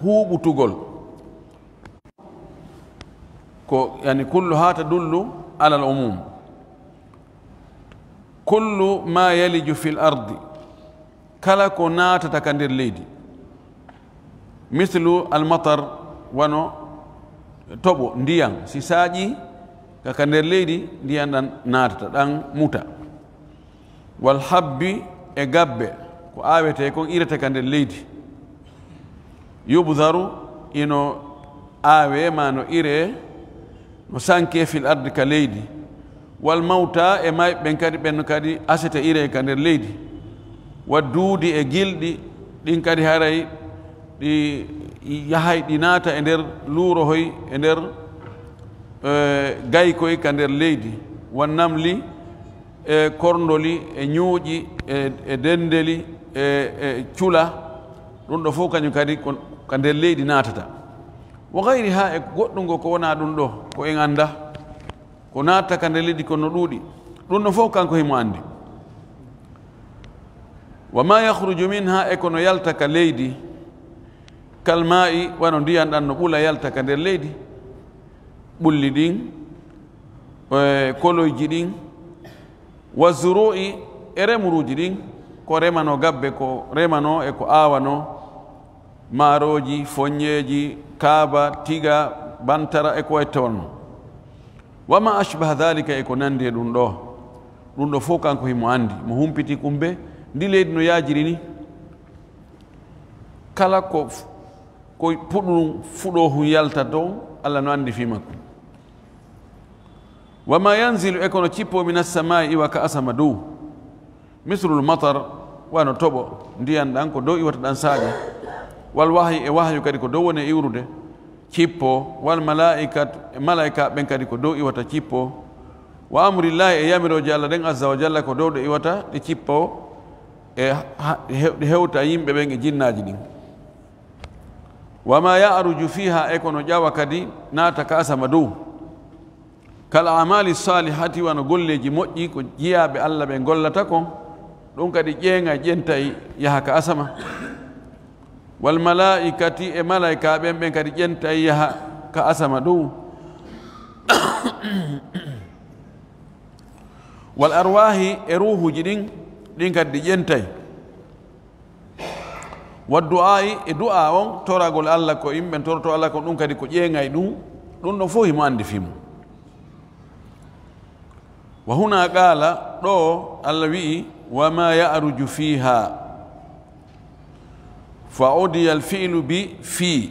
huɓutugol ko yani kullu ha tadullu ala al umum kullu ma yaliju fi l ardi kala ko natata ka nder leydi mislu almatar wano toɓo ndiyan si saaƴi kaka nder leydi ndiyan ɗan natata ɗan muta wal habbi e gabbe ko awete kon irete ka nder leydi yubdaru ino awe ma no ire no sanke fil ardi ka leydi wal mawta e may ɓen kadi ɓen kadi asete ire ka nder leydi wa duudi e gilɗi ɗin kadi haray ɗi yahay ɗi naata e nder luurohoy e nder gaykoy ka nder leydi wa namli e korndoli e ñuuƴi e dendeli e cula ɗum ɗo fof kañum kadi ka nder leydi naatata wa gayri ha e goɗɗum ngo ko wona ɗum ɗo ko en annda ko naata ka nder leydi kono ɗuuɗi ɗum ɗo fof kanko himo anndi wa ma yahruju minha e kono yalta ka leydi kalma'i wano ndiyan ɗan no ɓula yalta ka nder leydi ɓulli ɗin koloyji ɗin wa zuru'i e remuruji ɗin ko remano gabbe ko remano e ko awano maaroji foññeji kaaba tiga bantara e ko way tawno wama ashbaha dhalika e ko nandi e ɗum ɗo fof kanko himo andi mo humpiti kumbe ndi leydi no yaajiri ni kala ko puɗɗum fuɗo hum yalta dow allah no andi fi makko wama yanzilu e kono cippo min assamai iwa ka asama dow mislul matar wano toɓo ndiyan ɗan ko dow iwata ɗan saaƴa wal wahyi e wahyu kadi ko dow woni iwrude cippo wal malaika ɓen kadi ko dow iwata cippo wa amrillahi e yamiroji allah ɗen azza wa jalla ko dow ɗo iwata ɗe cippo e ɗe hewta yimɓe ɓen e jinnaji ɗin wama ya'ruju fiha e kono ƴawa kadi naata ka asama dow kal amali salihati wano golleji moƴƴi ko jiyaɓe allah ɓe gollata kon ɗum kadi ƴeeŋa ƴentay yaha ka asama wal malaikati e malaika ɓen kadi ƴentay yaha ka asama dow wal arwahi e ruhuji ɗin kadi ɗi ƴentay wa du'ai e du'a on toragol allah ko yimɓe toroto allah ko ɗum kadi ko ƴeeŋay ɗum ɗo fof himo andi fimo wa huna qala ɗo allah wi'i wama ya'ruju fiha fa udiya alfi'lu bi fi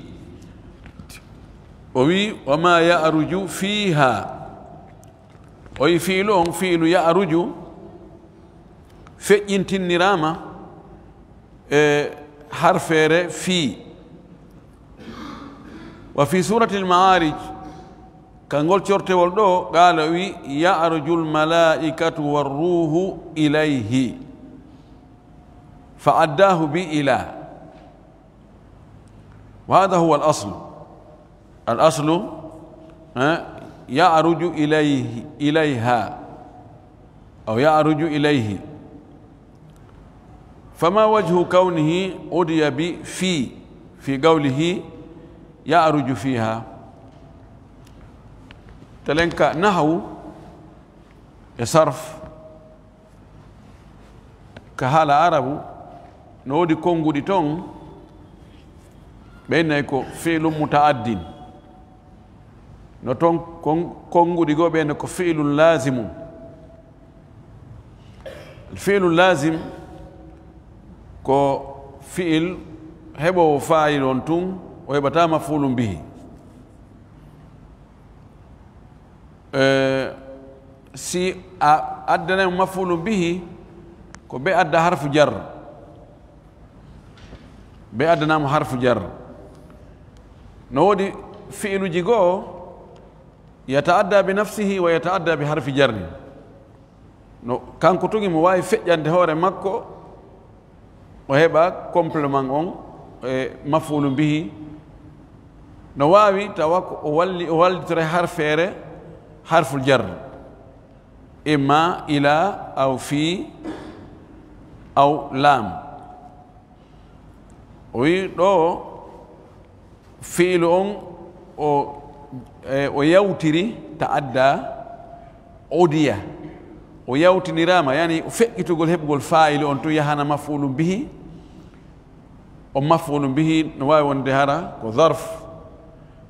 o wi wama ya'ruju fiha o wi fi'lu on fi'lu ya'ruju feƴƴintinnirama e harfere fi wa fi surati al-ma'arij kangol cortewol ɗo qala wi ya'ruju al-mala'ikatu war-ruhu ilayhi fa addahu bi ila wa hadha huwa al-aslu ya'ruju ilayha aw ya'ruju ilayhi فما وجه كونه أدي في قوله يعرج فيها تلنك نحو صرف كهال عرب نودي كونغو دي تون بينكو فعل متعد نتون كونغو دي جو بينكو فعل لازم الفعل اللازم ko fi'il heɓowo fa'il on tun o heɓata maf'ulun bihi si a addanamo maf'ulun bihi ko be adda harfu jar be addanamo harfu jar no woodi fi'iluji goo yataadda bi nafsihi wa yataadda bi harfi jarri no kanko tugi mo wawi feƴƴande hoore makko o heɓa complément on e maf'ulun bihi no wawi tawa ko o wallitore harfere harful jar imma ila aw fi aw lam o wi ɗo fi'lu on o yawtiri ta'adda odiya o yawtinirama yani feƴƴitugol heɓugol fa'ili on to yahana maf'ulun bihi o maf'ulun bihi no wawi wonde hara ko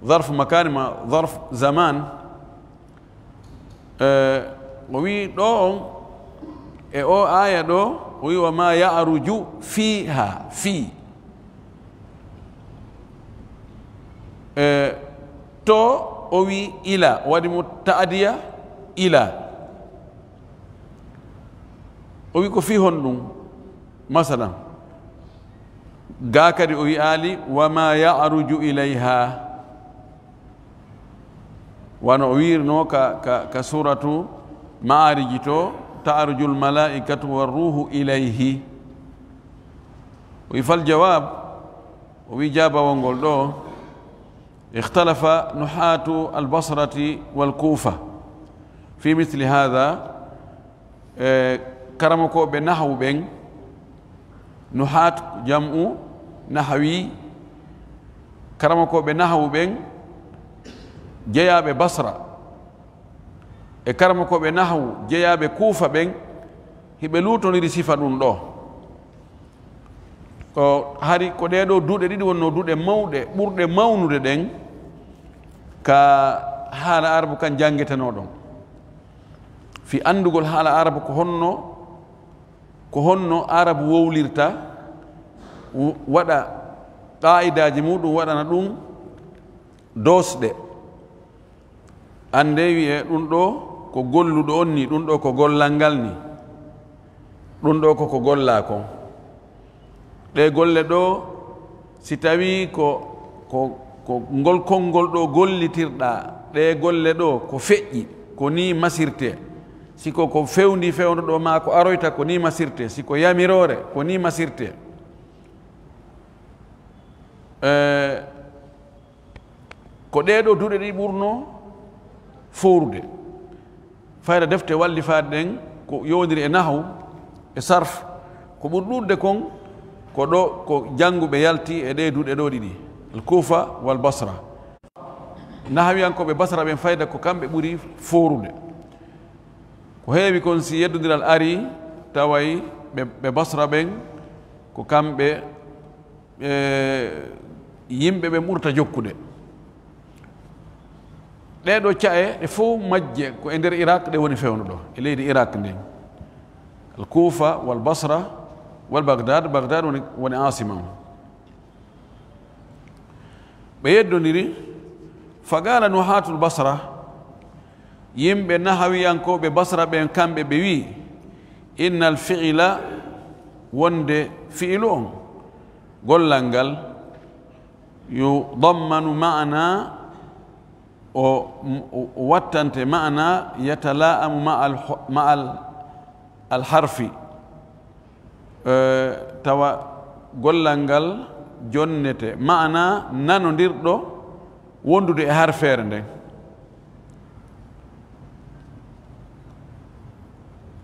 ظرف مكان ما ظرف زمان وي دو او آية دو وي وما يعرج فيها في تو وي إلى ودي متعدية إلى وي كو في هندون مثلا غاكري وي آلي وما يعرج إليها ونوير نوكا كسورة معارج تو تعرج الملائكة والروح إليه ويفال جواب ويجاب ونقول له اختلف نحاة البصرة والكوفة في مثل هذا كرمكو بنحو بين نحاة جمع نحوي كرمكو بنحو بين jeyaɓe basra e karama koɓe nahwu jeyaɓe kuufa ɓen hiɓe lutoniri sifa ɗum ɗo ko hari ko ɗeɗo duuɗe ɗiɗi wonno duuɗe mawɗe ɓurɗe mawnude ɗen ka haala arabu kan jangueteno ɗon fi andugol haala arabu ko honno arabu wowlirta waɗa qa'idaji muɗum waɗana ɗum dosɗe ande wiye ɗum ɗo ko golluɗo on ni ɗum ɗo ko gollal ngal ni ɗum ɗo koko golla kon ɗe golle ɗo si tawi ko ngol konngol ɗo gollitirɗa ɗe golle ɗo ko feƴƴi ko ni masirte siko ko fewndi fewndo ɗo ma ko aroyta ko ni masirte siko yamirore ko ni masirte ko ɗeɗo duuɗe ɗi ɓurno fowrude fayda defte walli faade ɗen ko yowdiri e nahwu e sarf ko ɓuri ɗuɗde kon ko ɗo ko jannguɓe yalti e ɗe duuɗe ɗo ɗiɗi al kufa wal basra nahwiyankoɓe basra ɓen fayda ko kamɓe ɓuri fowrude ko heewi kon si yeddodiral ari taway ɓe basra ɓen ko kamɓe yimɓe ɓe ɓurta jokkude ɗeɗo cae ɗe fof majje ko e nder iraq ɗe woni fewno ɗo e leydi iraq nden al kufa wal basra wal bagdad woni asima o ɓe yeddodiri fagala nuhatul basra yimɓe nahawiyankoɓe basra ɓen kamɓe ɓe wi inna al fi'ila wonde fi'ilu on gollal ngal yudammanu ma'na o wattante ma'na yatala'amu ma al harfi tawa gollal ngal jonnete ma'na nanodirɗo wondude e harfere nden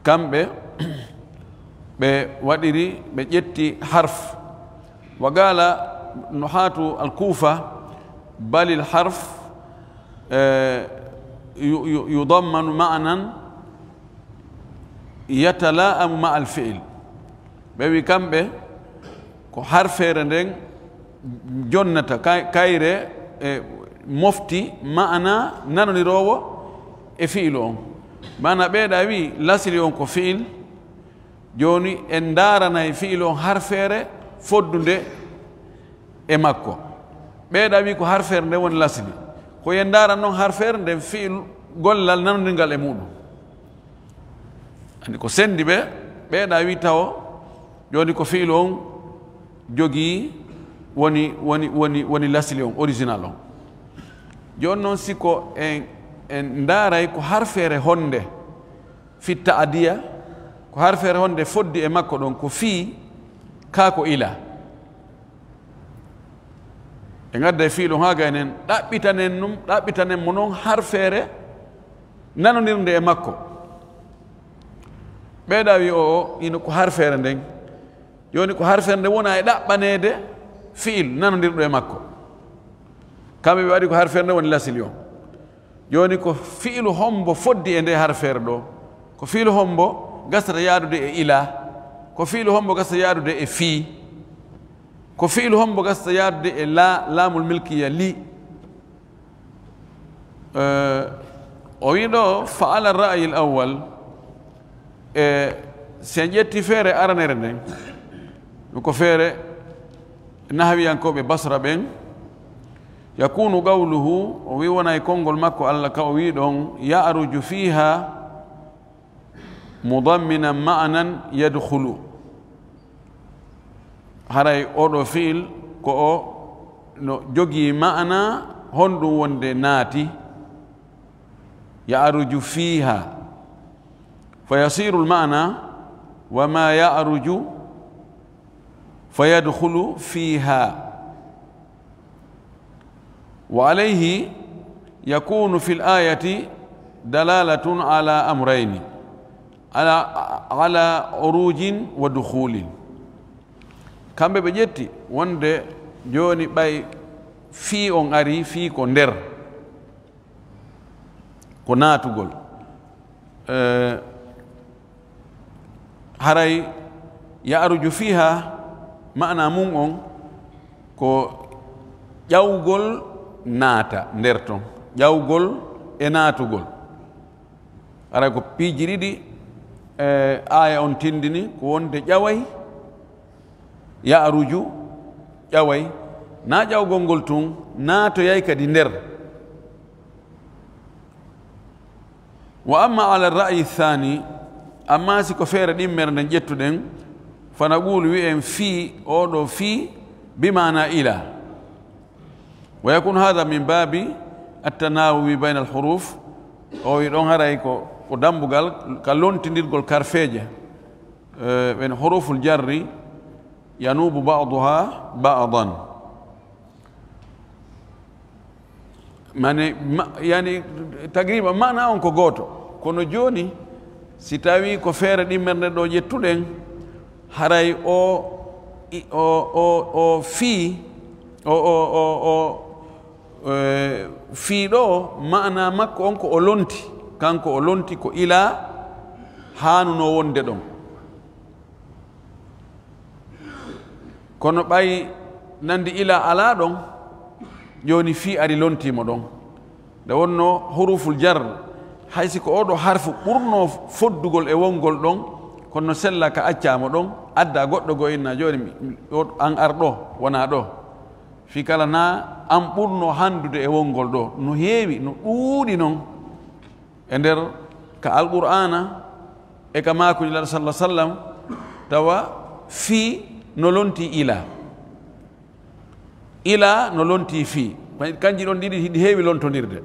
kamɓe ɓe waɗiri ɓe ƴetti harf wa gala nuhatu al kufa bal al harf yudammanu ma'nan yatala'amu ma al fi'l ɓe wi kamɓe ko harfere nden jonnata kayre mofti ma'na nanodirowo e fi'lu on mana ɓeeɗa wi lasili on ko fi'il joni en daaranay fi'il on harfere foddude e makko ɓeeɗa wi ko harfere nde woni lasili ko yen daaran noon harfere nden fi'il gollal nanodirgal e muɗum andi ko sendi ɓe ɓeeɗa wi taw joni ko fi'il on jogii woni lasili on original on joni noon siko en daaray ko harfere honde fitta adiya ko harfere honde foddi e makko ɗon ko fii kaa ko ila e ngadda e fiilu haaga enen ɗaɓɓitanen mo noon harfere nanodirnde e makko ɓeeɗa wi o ino ko harfere nden joni ko harfere nde wona e ɗaɓɓanede fiil nanodirɗo e makko kamɓe ɓe waɗi ko harfere nde woni lasil yo joni ko fiilu hombo foddi e nde harfere ɗo ko fiilu hombo gastata yaadude e ila ko fiilu hombo gastata yaadude e fii ko fiilu hombo gastata yaadude e laamul milkiya li o wi ɗo fa ala ra'yi l awal e sen ƴetti feere aranere nden ɗum ko feere nahwiyankoɓe basra ɓen yakunu qawluhu o wi wona e konngol makko allah ka o wi ɗon ya'ruju fiha mudamminan ma'nan yadkhulu haray oɗo fiil ko o no jogii ma'na honɗum wonde naati ya'ruju fiha fa yasiru lma'na wa ma ya'ruju fa yadkhulu fiha وعليه يكون في الآية دلالة على أمرين على عروج ودخول كم بجتي وند جوني باي في أون أري في كندر كناتو قول هراي يأرج فيها معنى مون كو يوغل naata nder ton ƴawgol e naatugol ara ko piiji ɗiɗi aya on tindini ko wonde ƴaway ya'ruju ƴaway na ƴawgol ngol tun naatoyay kadi nder wa amma ala ra'yi thani amma siko feere ɗimmere nde ƴettuɗen fana ɓuulu wi'en fii oɗo fii bimana ila ويكون هذا من باب التناوب بين الحروف أو يدون هرايكو ودمبغال كلون تنديرغول كارفيجة بين حروف الجر ينوب بعضها بعضا يعني تقريبا معنى أنكو غوتو كونو جوني سيتاوي كو فير ديمرن دو جيتودن هراي او في o fiiɗo ma'ana makko on ko o lonti kanko o lonti ko ila haanuno wonde ɗon kono ɓay nandi ila ala ɗon joni fi ari lontimo ɗon nde wonno huruful jar haysi ko oɗo harfu ɓurno foddugol e wongol ɗon kono sella ka accama ɗon adda goɗɗo go inna joni an ar ɗo wona ɗo fi kala na an ɓurno handude e wongol ɗo no heewi no ɗuuɗi noon e nder ka alqur'ana e ka makuji laɗo sallah sallam tawa fii no lonti ila no lonti fii kanji ɗon ɗiɗi hiɗi heewi lontodirde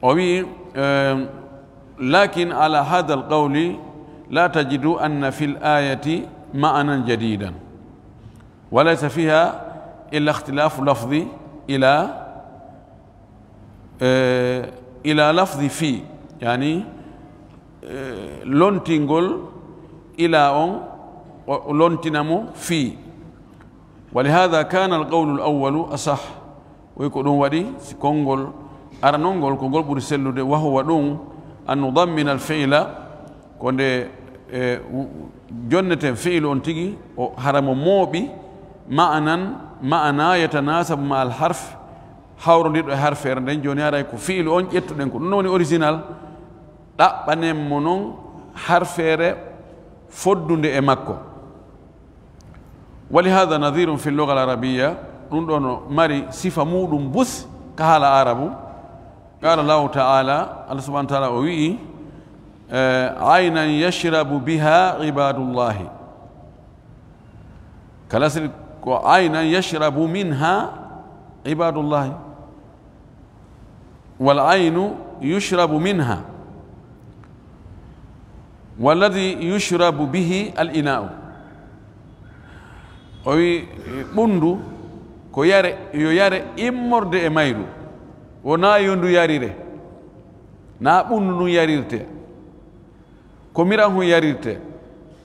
o wi lakin ala hada alqawli la tajidu anna fi l-ayati ma'nan jadidan وليس فيها إلا اختلاف لفظي إلى لفظ في يعني لونتينغول إلى أون لونتينامو في ولهذا كان القول الأول أصح ويكون ودي سكونغول أرنونغول كونغول برسلو وهو دون أن نضمن الفعل كونde جنة فعل أنتجي حرم موبي معنى يتناسب مع الحرف حور ندو حرف رندن جوني أراي كو فعل أون يتدن كو نوني أوريجينال لا بنم منون حرف فدون دي مكو ولهذا نظير في اللغة العربية نندون ماري صفة مودم بس كهلا عربو قال الله تعالى الله سبحانه وتعالى وي عينا يشرب بها عباد الله كلاسل عينا يشرب منها عباد الله والعين يشرب منها والذي يشرب به الإناء وي بندو كو ياري إمورد إمايرو ونا يندو ياريره na ɓunnu yarirte ko miran hu yarirte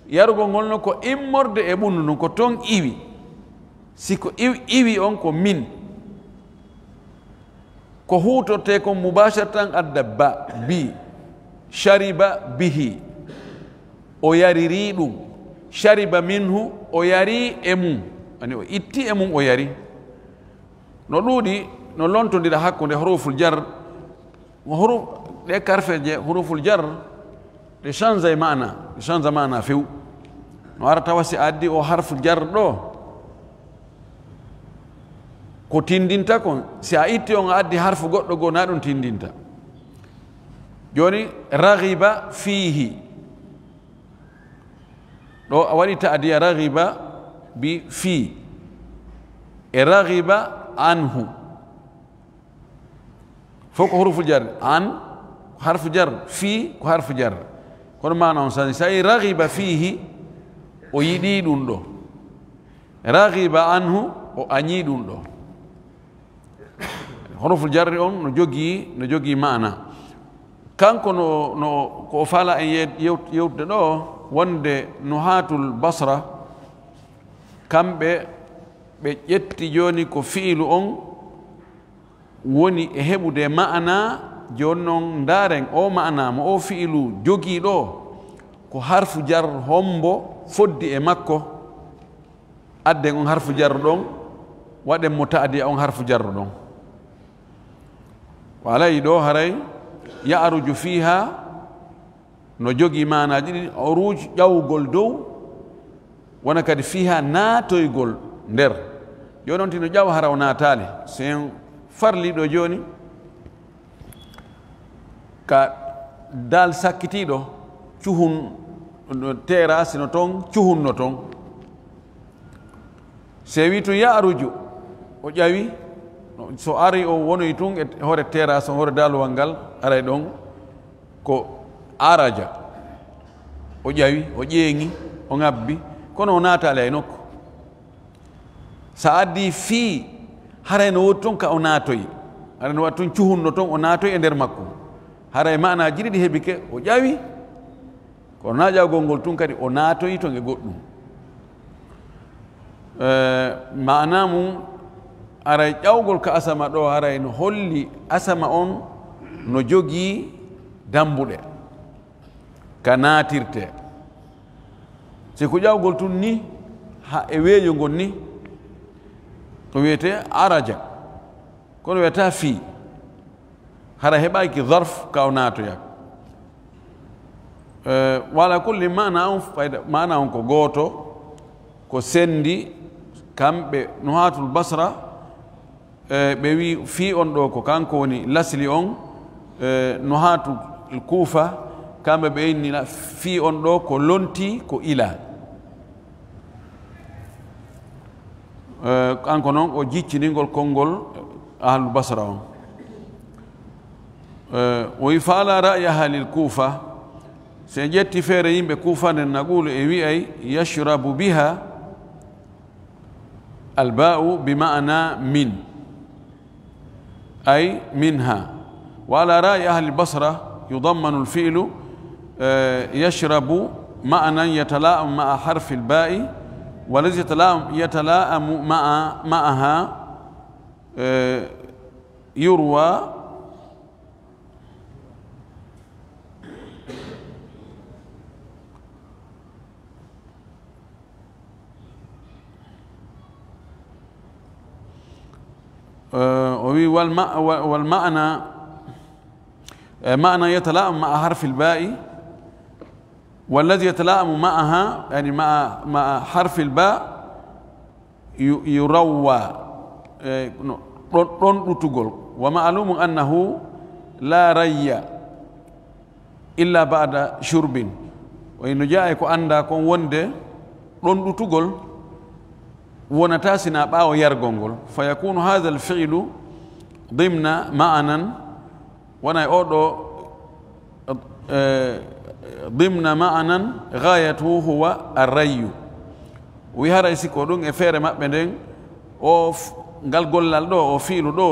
yarugo ngol no ko immorde e ɓunnu ko ton iwi siko iwi on ko min ko huutorte ko mubasharatan adda ba bi shariba bihi o yariri ɗum shariba minhu o yari e mum ani o itti e mum o yari no ɗuuɗi no lontodira hakkude huruful jar huruf ɗe karfeje huruful jar ɗe change mana few no ara tawa si addi o harfu jar ɗo ko tindinta kon si a itti on a addi harfu goɗɗo goo na ɗum tindinta joni raghiba fihi ɗo a waɗi ta'diya raghiba bi fi e raghiba anhu fof ko huruful jar an harfu jar fi ko harfu jar kono mana on sani sa yi raghiba fihi o yiɗi ɗum ɗo raghiba anhu o añi ɗum ɗo huruful jarri on no jogii mana kanko no ko fala en yewtude ɗo wonde nuhatul basra kamɓe ɓe ƴetti joni ko fiilu on woni e heɓude ma'ana joni noon ndaren o ma'ana mo o fiilu jogii ɗo ko harfu jar hombo foddi e makko adden on harfu jarru ɗon waɗen mo ta'diya on harfu jarru ɗon walayi ɗo haray ya'ruju fiha no jogii manaji ɗiɗi oruj ƴawgol dow wona kadi fiha naatoygol nder joni on tino ƴaw hara o naatali sen farliɗo joni ka dal sakkitiɗo cuhun terrasse no toon cuhunno toon se wi tun ya'ruju o ƴawi so ari o wonoyi tun e hoore terrasse on hoore dalowal ngal aray ɗon ko araja o ƴawi o ƴeeŋi o ŋabbi kono o naatali ay nokku sa addi fii haray no wodi toon ka o naatoyi haray no waɗi toon cuhunno toon o naatoyi e nder makko haray manaji ɗiɗi heɓi ke o ƴawi kono na ƴawgol ngol tun kadi o naatoyi toon e goɗɗum mana mum aray ƴawgol ka asama ɗo haray no holli asama on no jogii dambuɗe ka naatirte si ko ƴawgol tun ni ha e weeyo ngon ni o wiyete araja kono wiyata fii hara heɓaki zarf ka o naatoya wala kulli mana on fayda mana on ko gooto ko sendi kamɓe nuhatul basra ɓe wi fi on ɗo ko kanko woni lasli on nuhatul kuufa kamɓe ɓe innina fi on ɗo ko lonti ko ila kanko noon o jicciningol konngol ahlul basra on o wi faala ra'ya halil kuufa se ƴetti feere yimɓe kuufa nden nagulu e wi'ay yashrabu biha alba'u bima'na min ay minha wa ala ra'yi ahli basra yudammanu alfi'lu yashrabu ma'nan yatala'am ma'a harfi alba'i والذي يتلائم معها يروى والمعنى معنى يتلائم مع حرف الباء والذي يتلائم معها يعني مع حرف الباء يروى رنتغول ومعلوم أنه لا ري إلا بعد شرب وإن جاء كو أندا كون وند رنتغول ونتاسنا باو يرغونغول فيكون هذا الفعل ضمن معنى وانا أودو ضمن معنى غايته هو الري ويهارا يسيكو دون افير مابندين او ngal gollal ɗo o fiilu ɗo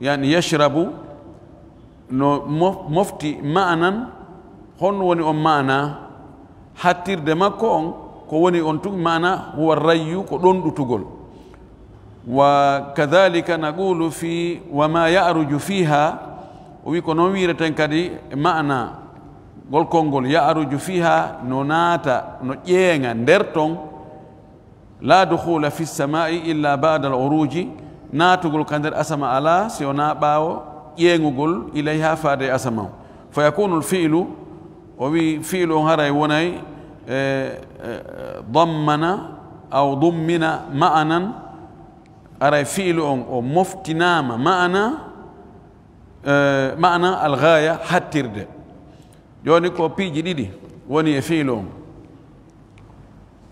yani yashrabu no mofti ma'nan hon woni on ma'na hattirde makko on ko woni on tug ma'na huwa rayyu ko ɗon ɗutugol وكذلك نقول في وما يعرج فيها ويكون ويرتن كدي معنى gol kongol ya'ruju fiha no naata no ƴeenga nder ton la dukhula fi samai illa ba'da al-uruji naatugol ka nder asama ala si wona ɓaawo ƴeengugol ilayha faade asama fa yakunu al-fi'lu o wi fi'lu on haray wonay dammana aw dummina ma'anan aray fi'lu on o moftinama ma'ana al-ghaya hattirde joni ko piiji ɗiɗi woni e fiilu on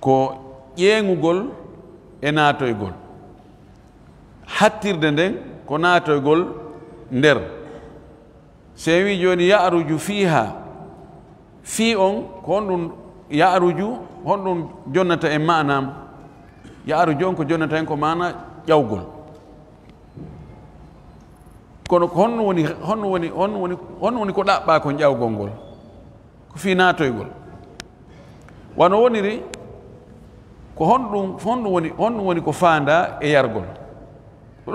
ko ƴeeŋugol e naatoygol hattirde nden ko naatoygol nder so wi joni ya'ruju fiha fii on ko honɗum ya'ruju honɗum jonnata en manam ya'ruju on ko jonnata en ko mana ƴawgol kono honno woni ko ɗaɓɓa kon ƴawgol ngol fi naatoygol wano woniri ko honɗum woni ko faanda e yargol ko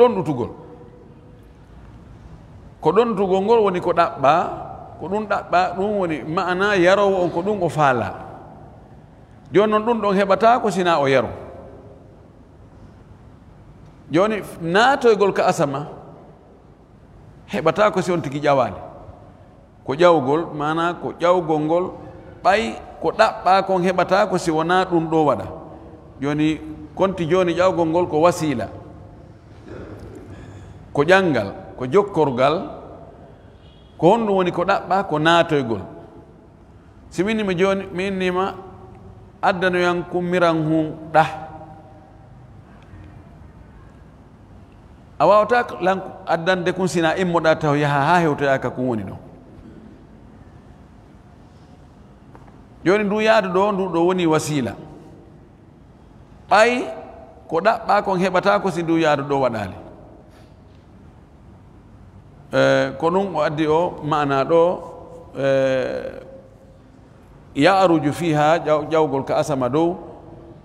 ɗonɗutugol ngol woni ko ɗaɓɓa ko ɗum ɗaɓɓa ɗum woni ma'ana yarowo on ko ɗum o faala joni noon ɗum ɗon heɓata ko sina o yaro joni naatoygol ka asama heɓata ko si on tigi ƴawani ko ƴawgol mana ko ƴawgol ngol ɓay ko ɗaɓɓa kon heɓata ko si wona ɗum ɗo waɗa joni konti joni ƴawgol ngol ko wasila ko ƴangal ko jokkorgal ko honɗum woni ko ɗaɓɓa ko naatoygol si minnima joni mi innima addanoyan kummiran hu ɗa a wawata addande kum sina immoɗa taw yaha ha hewtoyaka kum woni ɗo joni ndu yaadu ɗo ndu ɗo woni wasila ɓay ko ɗaɓɓa kon heɓata ko si ndu yaadu ɗo waɗali ko ɗum o addi o mana ɗo ya'ruju fiha ƴawgol ka asama dow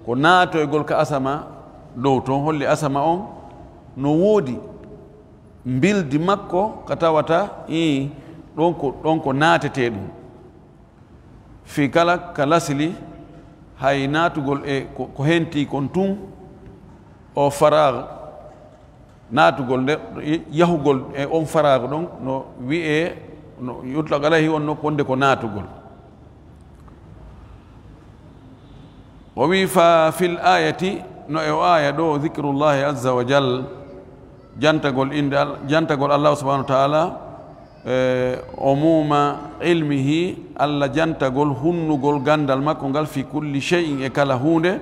ko naatoygol ka asama dow ton holli asama on no woodi mbildi makko ka tawata ɗon ko naatete ɗum fi kala ka lasili hay naatugol e ko henti kon tun o farag naatugol nde yahugol e on farago ɗon no wi'e no yutlaq alayhi on nokku wonde ko naatugol o wi fa fil ayati no e o aya ɗo dhikrullahi azza wa jal jantagol Allah subhanahu wa ta'ala umuma ilmihi Allah jantagol hunnugol gandal makko ngal fi kulli shay'in e kala hunde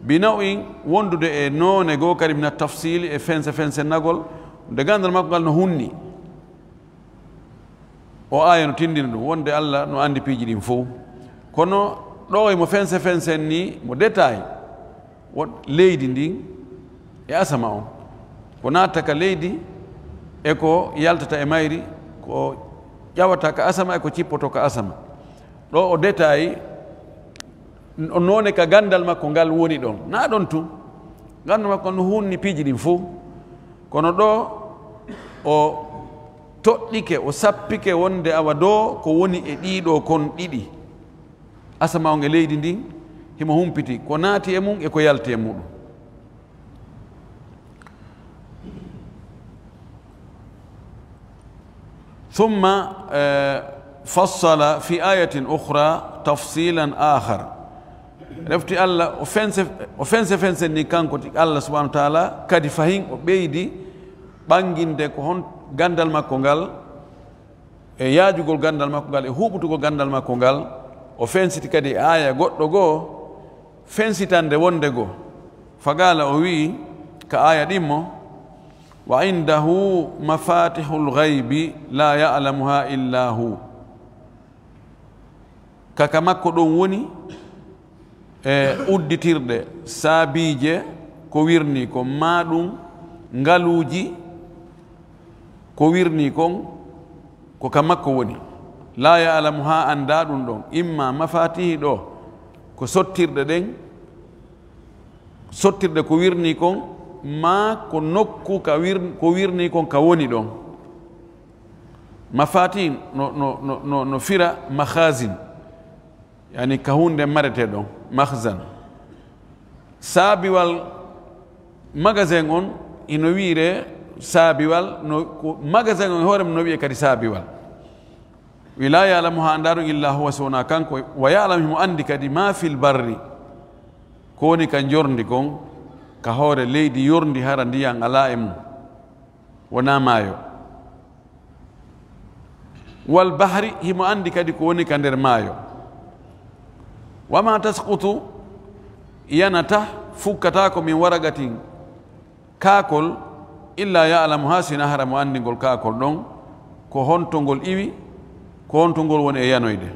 binawin wondude e noone goo kadi mina tafsili e fense nagol nde gandal makko ngal no hunni o aya no tindina ɗum wonde Allah no andi piiji ɗin fof kono ɗo mo fense ni mo détail won leydi ndin e asama on ko natta ka leydi e ko yaltata e mayri ko ƴawata ka asama e ko cippoto ka asama ɗo o détail noone ka gandal makko ngal woni ɗon na ɗon tu gandal makko no hunni piiji ɗin fof kono ɗo o toɗɗike o sappike wonde awa do ko woni e ɗiɗo kon ɗiɗi asama on e leydi ndin himo humpiti ko naati e mum e ko yalti e muɗum ثم فصل في آية أخرى تفصيلا آخر رفتي الله offense ni kanko Allah subhanahu wa ta'ala kadi fahin o ɓeydi ɓanginde ko hon gandal makko ngal e yaajugol gandal makko ngal e huɓutugol gandal makko ngal o fensiti kadi aya goɗɗo goo fensitande wonde goo fagala o wi ka aya ɗimmo wa indahu mafatihul ghaibi la ya'lamuha illa hu kaka makko ɗon woni e udditirɗe saabiije ko wirni ko maɗum ngaluuji ko wirni kon ko ka makko woni la ya'lamuha anda ɗum ɗon imma mafatihi ɗo ko sottirɗe ɗen sottirɗe ko wirni kon ma ko nokku ko wirni kon ka woni ɗon mafati no fira makhazin yani ka hunde marete ɗon makhzan saabiwal magasin on ino wiire saabiwal ko magasin on hoore mum no wiye kadi saabiwal wi la yalamuha andaɗum illa huwa sowona kanko wa yalam himo andi kadi ma fil barri ko woni ka jorndi kon ka hoore leydi yorndi hara ndiyan ala e mum wona maayo wal bahri himo andi kadi ko woni ka nder maayo wama tasqutu yanata fukkata ko min waragatin kaakol illa ya'lamuha sina hara mo andi ngol kaakol ɗon ko honto ngol iwi ko honto ngol woni e yanoyde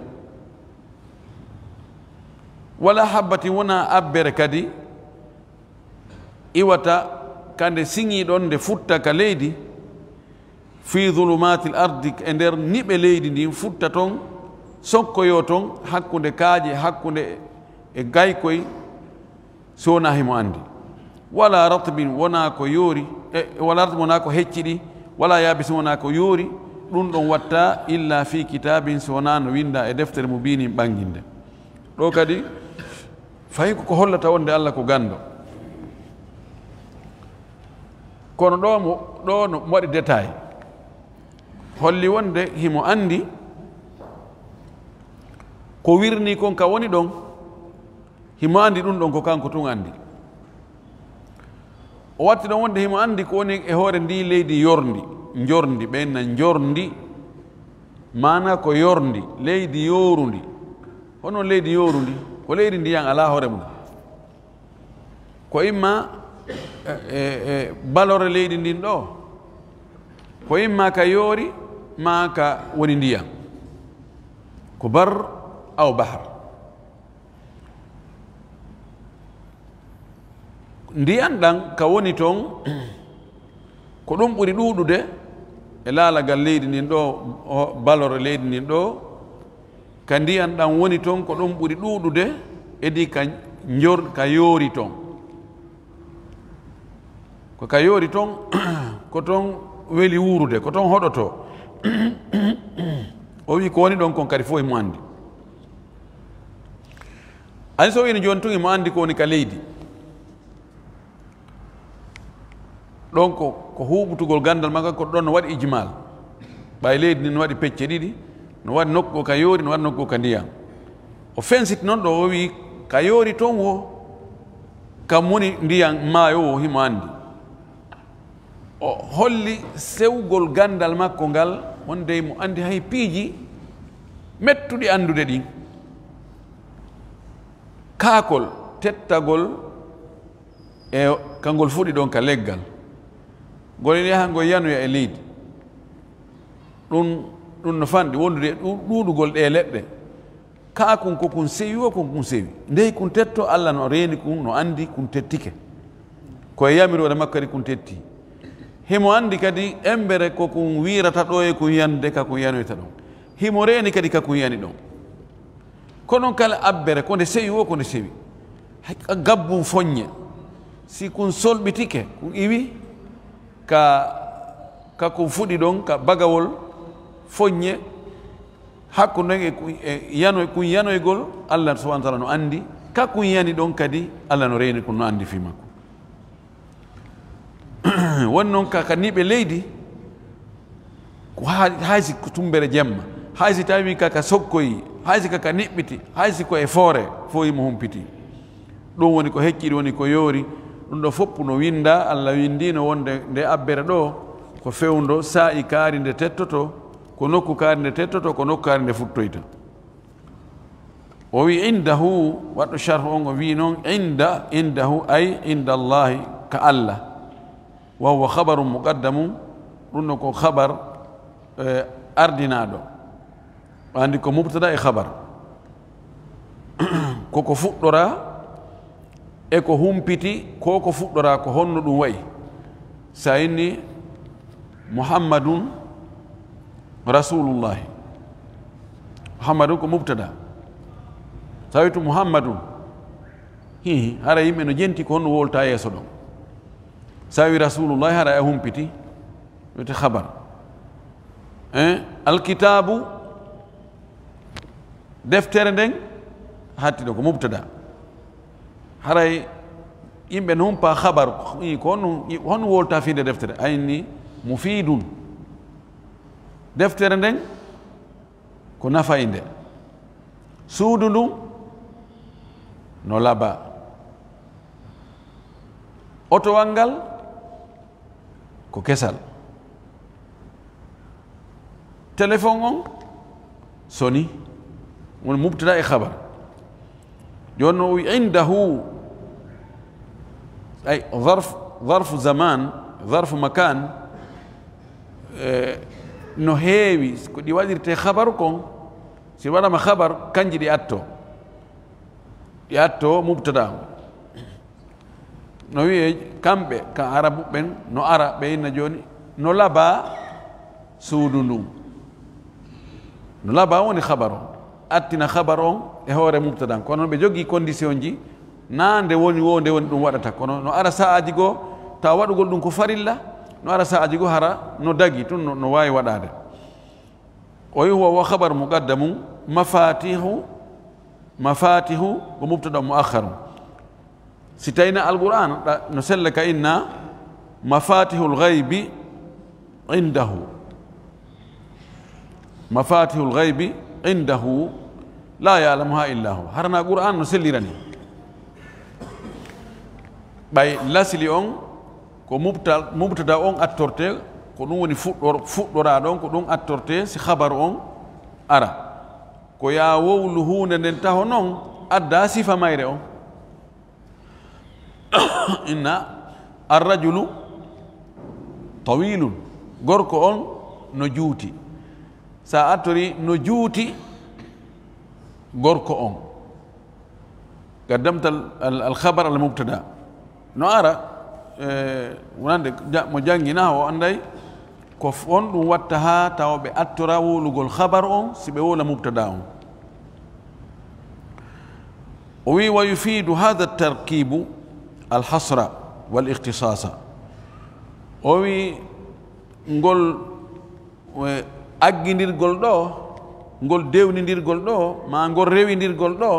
wala habbati wona abbere kadi iwata kande siŋi ɗon nde futta ka leydi fi zulumati l ardi e nder niɓe leydi ndin futta toon sokkoyo toon hakkunde kaaje hakkunde e gaykoy sowona himo andi wala ratbin wona ko yoori wala ratbin wona ko hecciɗi wala yabisi wona ko yoori ɗum ɗon watta illa fi kitabin sowona no winda e deftere mo binin ɓanginde ɗo kadi fayi ko hollata wonde Allah ko gando kono ɗo no waɗi détail holli wonde himo andi ko wirni kon ka woni ɗon himo andi ɗum ɗon ko kanko tun andi o watti ɗon wonde himo andi ko woni e hoore ndi leydi yorndi jorndi ɓenna jorndi mana ko yorndi leydi yorundi hono leydi yorundi ko leydi ndiyan ala hoore mum ko imma balore leydi ndin ɗo ko imma ka yoori ma ka woni ndiyan ko bar aw bahar ndiyan ɗan ka woni toon ko ɗum ɓuri ɗuuɗude e laalagal leydi ndin ɗo balore leydi ndin ɗo ka ndiyan ɗan woni toon ko ɗum ɓuri ɗuuɗude edi ka yoori toon ko ka yoori toon ko toon weli wuurude ko toon hoɗoto o wi ko woni ɗon kon kadi fof imo andi ani so wini joni tun imo andi ko woni ka leydi ɗon ko huɓutugol gandal magga ko ɗon no waɗi ijmal ɓay leydi ndi no waɗi pecce ɗiɗi no waɗi nokku ka yoori no waɗi nokku ka ndiyam o fensiti noon ɗo o wi ka yoori toon wo kam woni ndiyam maayo wo himo andi o holli sewgol gandal makko ngal wonde mo andi hay piiji mettuɗi andude ɗin kaakol tettagol e kangol fuɗi ɗon ka leggal ngol yaha ngol yanoya e leydi ɗum no fanɗi wondude ɗuuɗugol ɗe leɗɗe kaakun ko kun sewi o kon kun sewi ndeyi kun tetto Allah no reeni kun no andi kun tettike koye yamirode makko kadi kun tetti himo andi kadi embere ko kun wirata ɗo e kun yande ka kun yanoyta ɗon himo reeni kadi ka kun yani ɗon kono kala abbere ko nde sewi o ko nde sewi gabbum foññe si kun solɓitike kun iwi ka kun fuɗi ɗon ka bagawol foññe hakkude e yano kun yanoygol Allah subhanahu wa taala no andi ka kun yani ɗon kadi Allah no reeni kun no andi fi makko woni noon ka niɓe leydi ko haysi ko tumbere jemma haysi tawi kaka sokkoyi haysi kaka niɓɓiti haysi ko e foore fo yimo humpiti ɗum woni ko hecciɗi woni ko yoori ɗum ɗo foppu no winda Allah windino wonde nde abbere ɗo ko fewndo saa'i kaari nde tettoto ko nokku kaari nde tettoto ko nokku kaari nde futtoyta o wi indahu waɗɗo charhu on o wi noon indahu ay inda allahi ka Allah wa huwa khabarum muqaddamum ɗum ɗo ko khabar ardinaɗo andi ko mubtada e khabar koko fuɗɗora e ko humpiti ko fuɗɗora ko honno ɗum wayi sa inni muhammadun rasulullahi muhammadun ko mubtada tawi to muhammadun hara yimɓe no jenti ko honno wolta yeeso ɗon sawi rasulullahi hara e humpiti wiyete habar alkitabu deftere nden hattiɗo ko mubtada haray yimɓe no humpa habar ko honno wolta finde deftere ayni mufidun deftere nden ko nafayi nde suudu ndun no laba otowal ngal ko kesal téléphone on soni woni mubtada e habar joni no wi indahu ay zarfu zaman zarfu makan no heewi ko ɗi waɗirte habaru kon si waɗama habar kanji ɗi atto mubtada o no wiye kamɓe ka arabu ɓen no ara ɓe inna joni no laba suudu ndun no laba woni habar o attina habar on e hoore mubtada kono ɓe jogii condition ji na nde woni wo nde woni ɗum waɗata kono no ara sa'aji goo taw waɗugol ɗum ko farilla no ara sa'aji goo hara no dagi tun no wawi waɗade o wi huwa wa habar muqaddamu mafatihu ko mubtada muakharu si tawina alquran no selle ka inna mafatihul ghaibi indahu la ya'lamuha illa hu harana qur'an no sellirani ɓay lasli on ko mubtada on attorte ko ɗum woni fuɗɗora ɗon ko ɗum attorte si habaru on ara ko ya wowlu hunde nden taho noon adda sifa mayre on inna arrajulu tawilun gorko on no juuti sa attori no juuti gorko on qaddamta alkhabar al mubtada no ara wonande mo jangina o anday ko on ɗum watta ha tawa ɓe attora wolugol habar on si ɓe wola mubtada on o wi wa yufidu hada tarkibu alhasra wal ikhtisasa o wi ngol aggidirgol ɗo ngol dewnidirgol ɗo ma ngol rewidirgol ɗo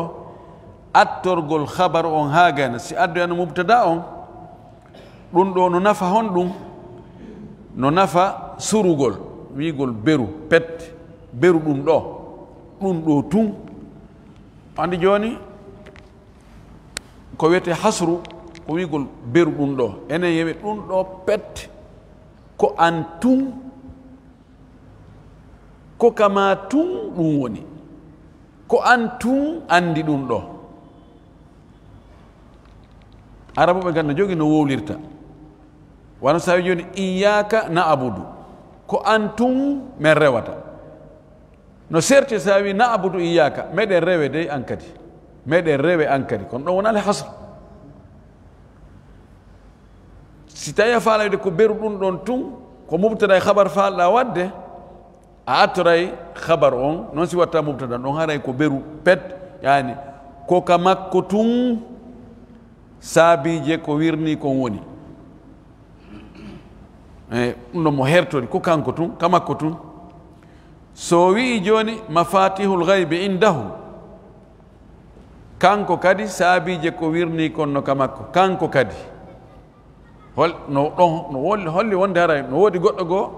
attorgol habar on ha gana si addoyano mubtada on ɗum ɗo no nafa hon ɗum no nafa surugol wigol beru pet beru ɗum ɗo tun andi joni ko wiyete hasru ko wigol beru ɗum ɗo enen yewe ɗum ɗo pet ko an tun ko kama tun ɗum woni ko an tun andi ɗum ɗo arabu ɓe ganda jogi no wowlirta wano sawi joni iyaka na abudu ko an tun men rewata no serti sawi na abudu iyaka meɗen rewe dey an kadi meɗen rewe an kadi kono ɗon wonale hasr si tawi a faalawde ko beru ɗum ɗon tun ko mubtada e habar falɗa wadde a attoray habar on noon si watta mubtada ɗon haray ko beru pet yani ko ka makko tun saabije ko wirni kon woni ɗum ɗon mo hertori ko kanko tun ka makko tun so wi joni mafatihul ghaibi indahu kanko kadi saabije ko wirni kon no ka makko kanko kadi holli wonde haray no woodi goɗɗo goo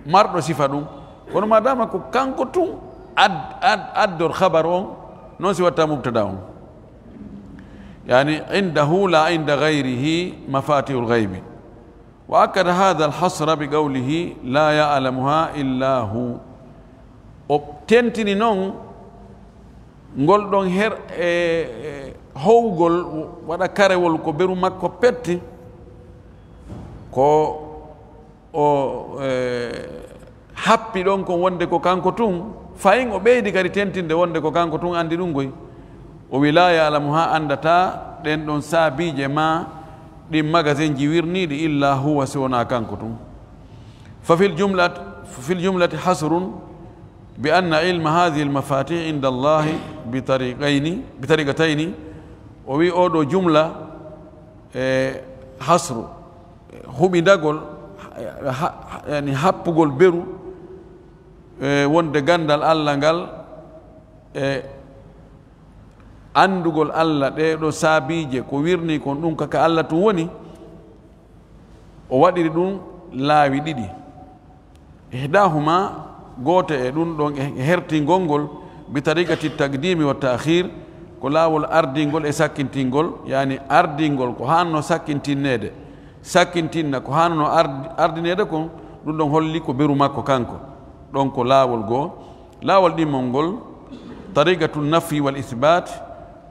marɗo sifa ɗum kono madama ko kanko tun addor habar on noon si watta mubtada on يعني عنده لا عند غيره مفاتيح الغيب وأكد هذا الحصر بقوله لا يعلمها إلا هو obtentini noon ngol ɗon howgol waɗa karewol ko beru makko petti ko o happi ɗon ko wonde ko kanko tun fayin o ɓeydi kadi tentinde wonde ko kanko tun andi ɗum goy o wi la ya'lamuha andata ɗen ɗon saabije ma ɗin magasin ji wirniɗi illa huwa si wona kanko tun fa fi ljumlati hasrun bi anna ilma hadihi almafatih inda allahi bitariqatayni o wi oɗo jumla hasru huɓidagol yani happugol beru wonde gandal Allah ngal andugol Allah ɗeɗo saabije ko wirni kon ɗum kaka Allah tun woni o waɗiri ɗum laawi ɗiɗi ihdahuma goote e ɗum ɗon e hertingol ngol bi tariqati taqdimi wa ta'khir ko laawol ardingol e sakkintingol yani ardingol ko hanno sakkintinnede sakkintinna ko hanno ardinede kon ɗum ɗon holli ko beru makko kanko ɗon ko laawol goo laawol ɗimmol ngol tariqatu nafi wal ithbat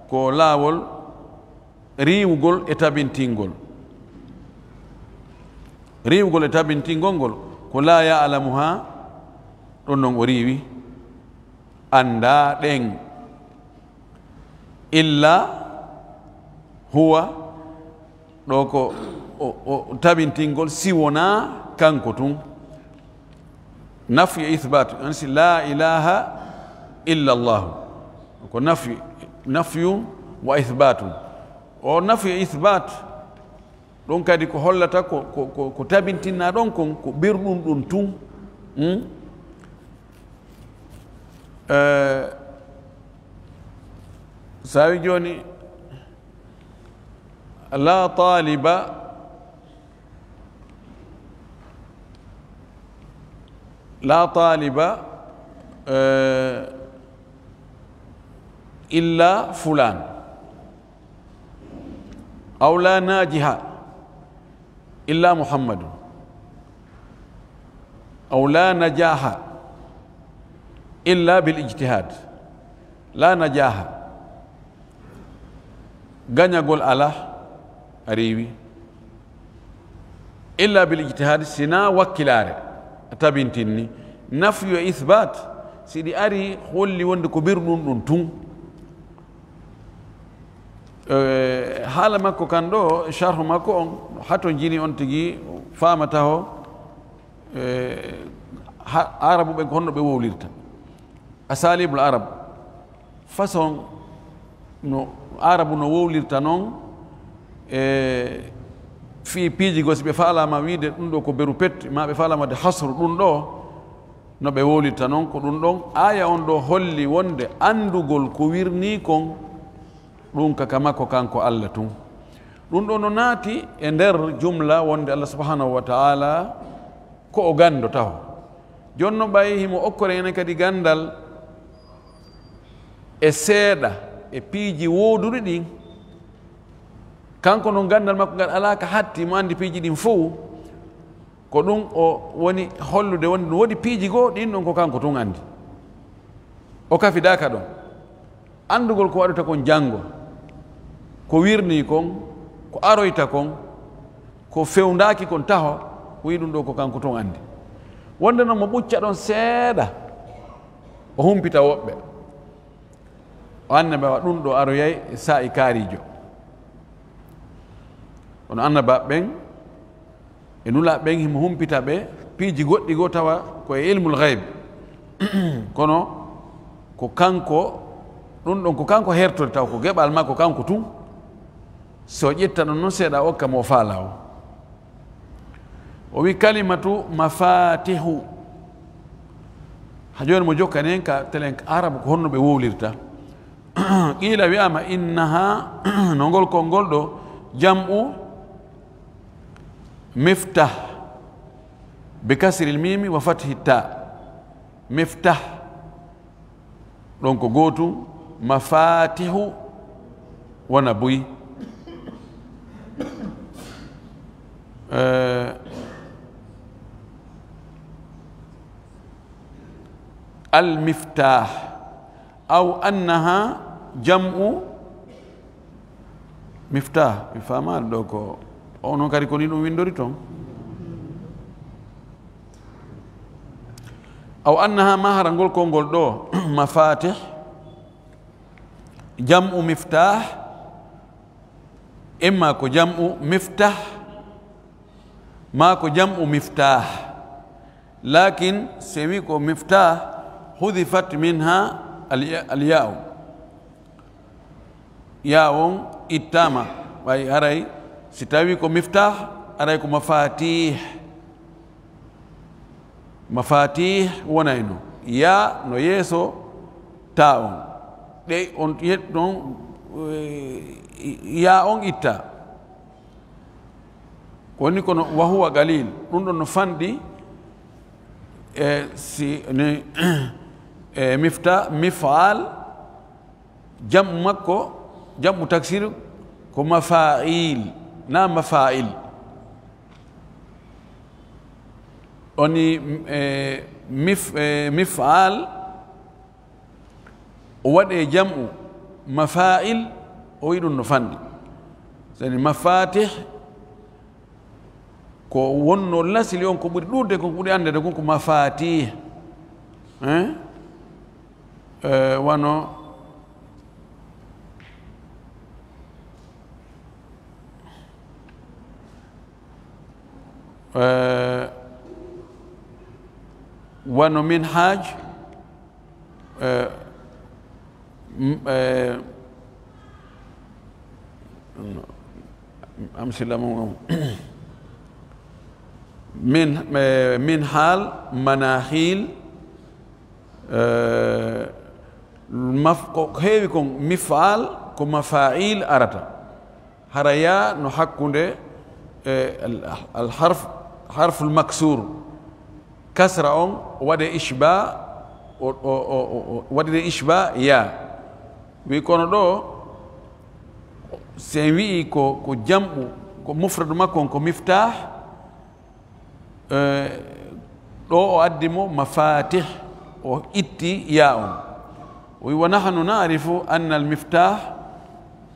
ko laawol riiwugol e tabintingol riiwugol e tabintingol ngol ko la ya'lamuha ɗon non o riiwi anda ɗen illa huwa ɗo ko o tabintingol siwona kanko tun nafyu e ithbat ansi la ilaha illa Allah ko nafyu wa ithbatu o nafyu e ithbat ɗon kadi ko hollata ko tabintinna ɗon kon ko ɓirɗum ɗum tun sawi joni la taliba إلا فلان أو لا ناجح إلا محمد أو لا نجاح إلا بالاجتهاد لا نجاح غنى قول الله أريوي إلا بالاجتهاد سنا وكلاري tabintini nafyu e ithbat siɗi ari holli wonde ko ɓirɗum ɗum tun haala makko kan ɗo charhu makko on hato jini on tigi famata ho arabu ɓe ko honno ɓe wowlirta asalibul arab façon no arabu no wowlirta noon fi piiji go si ɓe faalama wiide ɗum ɗo ko beru pet ma ɓe faalama de hasru ɗum ɗo no ɓe wowlirta noon ko ɗum ɗon aya on ɗo holli wonde andugol ko wirni kon ɗum kaka makko kanko Allah tun ɗum ɗo no naati e nder jumla wonde Allah subhanahu wa ta'ala ko o gando taw jonno ɓayi himo okkore ene kadi gandal e seeɗa e piiji wooduɗi ɗin kanko no gandal makko ngal alaka hatti mo andi piiji ɗin fof ko ɗum o woni hollude wonde no woodi piiji goo ɗin ɗon ko kanko tun andi o kafidaka ɗon andugol ko waɗata kon janngo ko wirni kon ko aroyta kon ko fewndaki kon taho ko wi ɗum ɗo ko kanko tun andi wonde noon mo ɓucca ɗon seeɗa o humpita woɓɓe o annabawa ɗum ɗo aroyay e sa'i kaarijo ono annaba ɓen e nula ɓen himo humpita ɓe piiji goɗɗi goo tawa koye ilmul gaybe kono ko kanko ɗum ɗon ko kanko hertode taw ko geɓal makko kanko tun so ƴetta ɗon noon seeɗa okka mo faala o wi kalimatu mafatihu ha joni mo jokkani hen ka telen arabe ko honno ɓe wowlirta qila wiyama innaha no ngol konngol ɗo jam'u miftah bi kasril mimi wa fathi ta miftah ɗon ko gootum mafatihu wona boyi المفتاح أو أنها جمع مفتاح فما دوكو ono kadi ko ni ɗum windori toon aw annaha mahara ngol konngol ɗo mafatih jam'u miftah imma ko jam'u miftah ma ko jam'u miftah lakin se wi ko miftah hudifat minha alya'u ya on ittama way haray si tawi ko miftah aɗay ko mafatih wonayno ya no yeeso ta on ɗe on yet ɗon ya on itta woni kono wa huwa galil ɗum ɗon no fanɗi si ne mifal jam'u makko jam'u taksir ko mafail na mafail oni mifal o waɗe jam'u mafail o wi ɗum no fanɗi sani mafatih ko wonno lasili on ko ɓuri ɗurde ko ɓuri andede kon ko mafatih wano wano minhaj أمثلة من حال مناخيل هيك مفعال كمفاعيل أرتا هريا نحكم حرف المكسور كسر ودي إشباع يا ويكون دو سيوي كو جمع كو مفرد مكون كو مفتاح دو أقدمو مفاتيح و إتي ياء ونحن نعرف أن المفتاح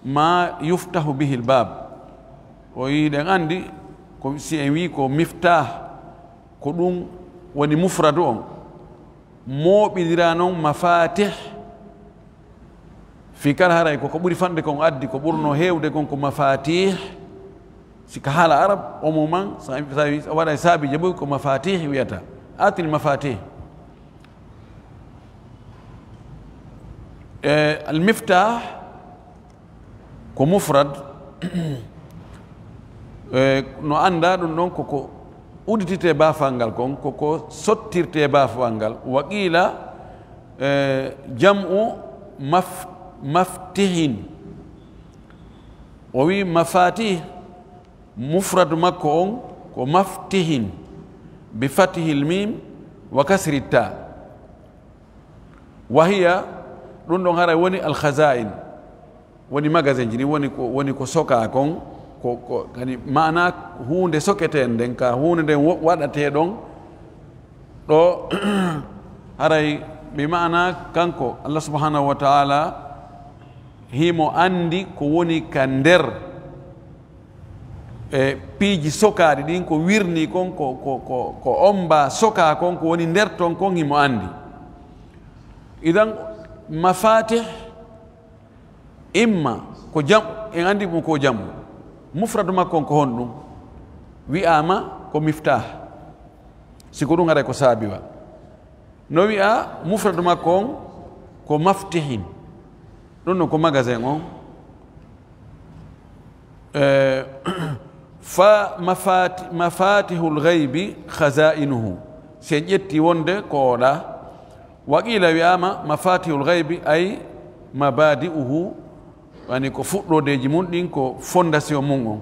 ما يفتح به الباب وإذا عندي كو سيوي كو مفتاح كو دون وني مفردون مو بدرانون مفاتيح في كان هراي كو بوري فاندي كون ادي كو بورنو هيودي كون كو مفاتيح سي كحال عرب عموما ولا سابي جابو كو مفاتيح ويتا اتي المفاتيح المفتاح كو مفرد نو اندا دون كو uditite bafangal kon koko sottirte bafangal waqila jam'u maftihin o wi mafatih mufrad makko on ko maftihin bi fatihi lmim wa kasri ta wa hiya ɗum ɗon hara woni alkhazain woni magasin ji ni woni ko soka kon ko kani mana hunde soketen nden ka hunde nden waɗate ɗon ɗo haray bi mana kanko Allah subhanahu wa ta'ala himo andi ko woni ka nder piiji sokaɗi ɗin ko wirni kon ko omba soka kon ko woni nder ton kon himo andi idan mafatih imma ko jam en andi ɗum ko jamu mufrad makko ko hon ɗum wi'ama ko miftah siko ɗum haray ko saabiwa no wi'a mufrad makko on ko maftihin ɗum no ko magasin on fa mafatihul ghaybi khazainuhu sen ƴetti wonde ko oɗa waqila wi'ama mafatihul ghaybi ay mabadi'uhu wani ko fuɗɗodeji mum ɗin ko fondation mum on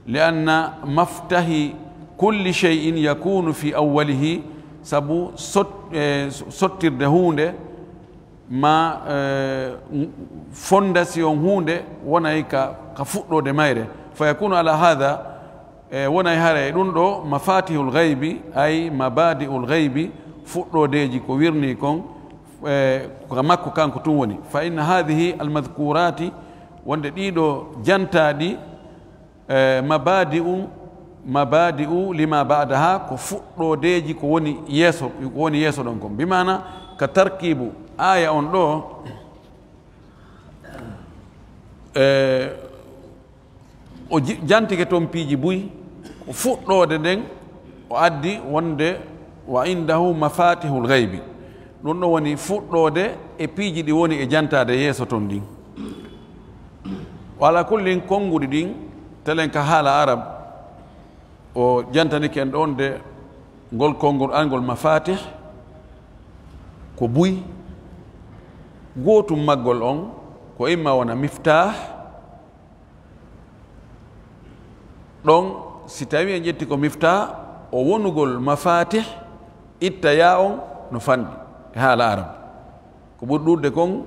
lianna maftahi kulli shay'in yakunu fi awwalihi sabu sottirde hunde ma fondation hunde wonay ka fuɗɗode mayre fa yakunu ala hada wonay hare ɗum ɗo mafatihul ghaybi ay mabadi'ul ghaybi fuɗɗodeji ko wirni kon makko kanko tun woni fa inna hadihi almadhkurati wonde ɗiɗo jantaɗi mabadi'u lima ba'daha ko fuɗɗodeji ko woni yeeso ɗon kon bimana ka tarkibu aya on ɗo o jantike toon piiji buy ko fuɗɗode nden o addi wonde wa indahu mafatihul ghaybi ɗum ɗo woni fuɗɗode e piiji ɗi woni e jantade yeeso ton ɗin wala kullin konnguɗi ɗin telen ka haala arab o jantani ken ɗon de ngol konngol angol mafatih ko buy gootum maggol on ko imma wona miftah ɗon si tawi en ƴetti ko miftah o wonugol mafatih itta ya on no fanɗi e haala arab ko ɓuri ɗurde kon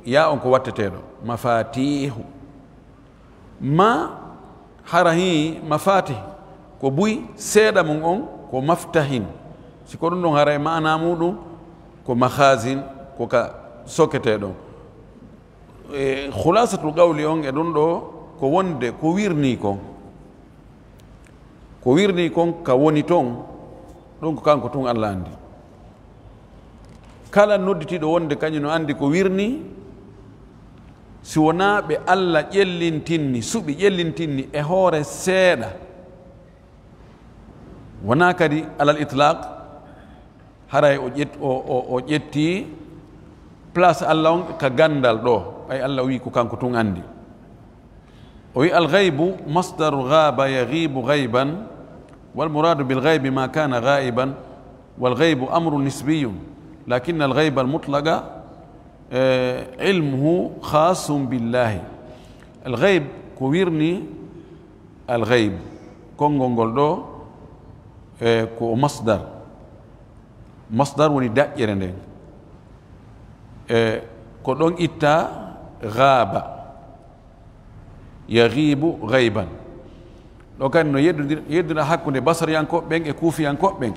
ya on ko watteteɗo mafatihu ma hara hi mafatih ko buy seeɗa mum on ko maftahin siko ɗum ɗon hara e mana muɗum ko mahasin ko ka soketeɗo e khulasatul qawli on e ɗum ɗo ko wonde ko wirni kon ka woni toon ɗum ko kanko tun Allah andi kala nodditiɗo wonde kañum no andi ko wirni si wona ɓe Allah ƴellintinni suɓi ƴellintinni e hoore seeɗa wona kadi alal itlaq haray o ƴetti place Allah on ka gandal ɗo ay Allah wi ko kanko tun andi o wi alghaybu masdaru ghaba yaghibu ghayban والمراد بالغيب ما كان غائبا والغيب أمر نسبي لكن الغيب المطلق علمه خاص بالله الغيب كويرني الغيب كونغول دو كو مصدر وني دائرة كو دون إتا غاب يغيب غيبا لو كان يدنا حكون بصر ينكو بين كوفي ينكو بين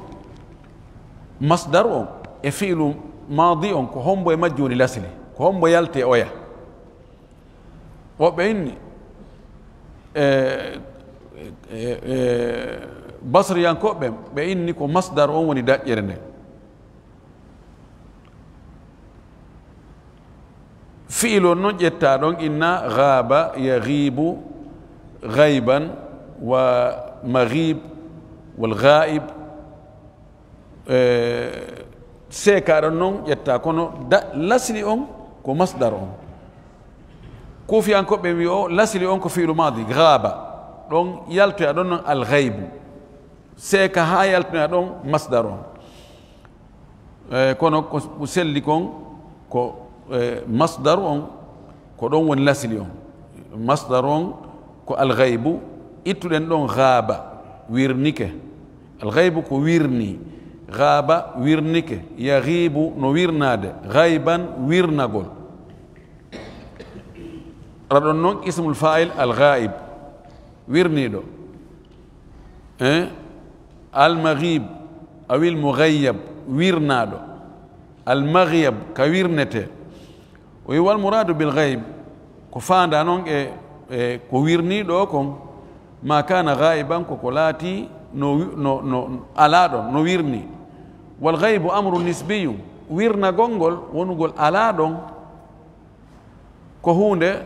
مصدر فعل ماضي كو هم بو مجوني لاسلي كو هم بو يلتي اويا وبين بصر ينكو بين كو مصدر وني دايرني فعل نجتا دون ان غاب يغيب غيبا ومغيب والغائب سيكار نون يتاكونو لاسلي اون كو مصدر اون كوفي انكو بيو لاسلي اون كو فعل ماضي غابا دون يالتو ادون الغيب سيكا ها يالتو ادون مصدر اون كونو كو سيلي كون كو مصدر اون كو دون ون لاسلي اون مصدر اون كو الغيب ituɗen ɗon ghaaba wirnike alghaybu ko wirni ghaaba wirnike yaghibu no wirnade ghayban wirnagol raɗon noon ismul fa'il alghaib wirniɗo almaghib awil mughayyab wirnaɗo almaghyab ka wirnete o wi wal muradu bil ghayb ko fanda noon e ko wirniɗo kon ما كان غائبا كوكولاتي نو ألادون نو ويرني والغيب أمر نسبي ويرنا غونغول ونقول ألادون كهونde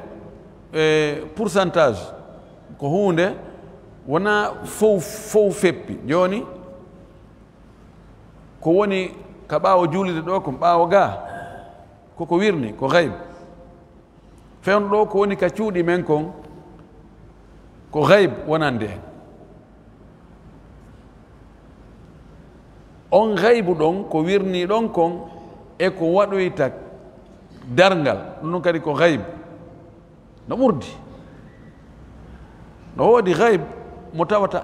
pourcentage كهونde ونا فو فيبي جوني كوني كباو جولي دوكم باو غا كوكو ويرني كو غيب فين دو كوني كاتشودي منكم ko ghaib wonande on ghaibu ɗon ko wirni ɗon kon e ko waɗoyta darngal ɗum kadi ko ghaib no ɓurdi no woodi ghaib mo tawata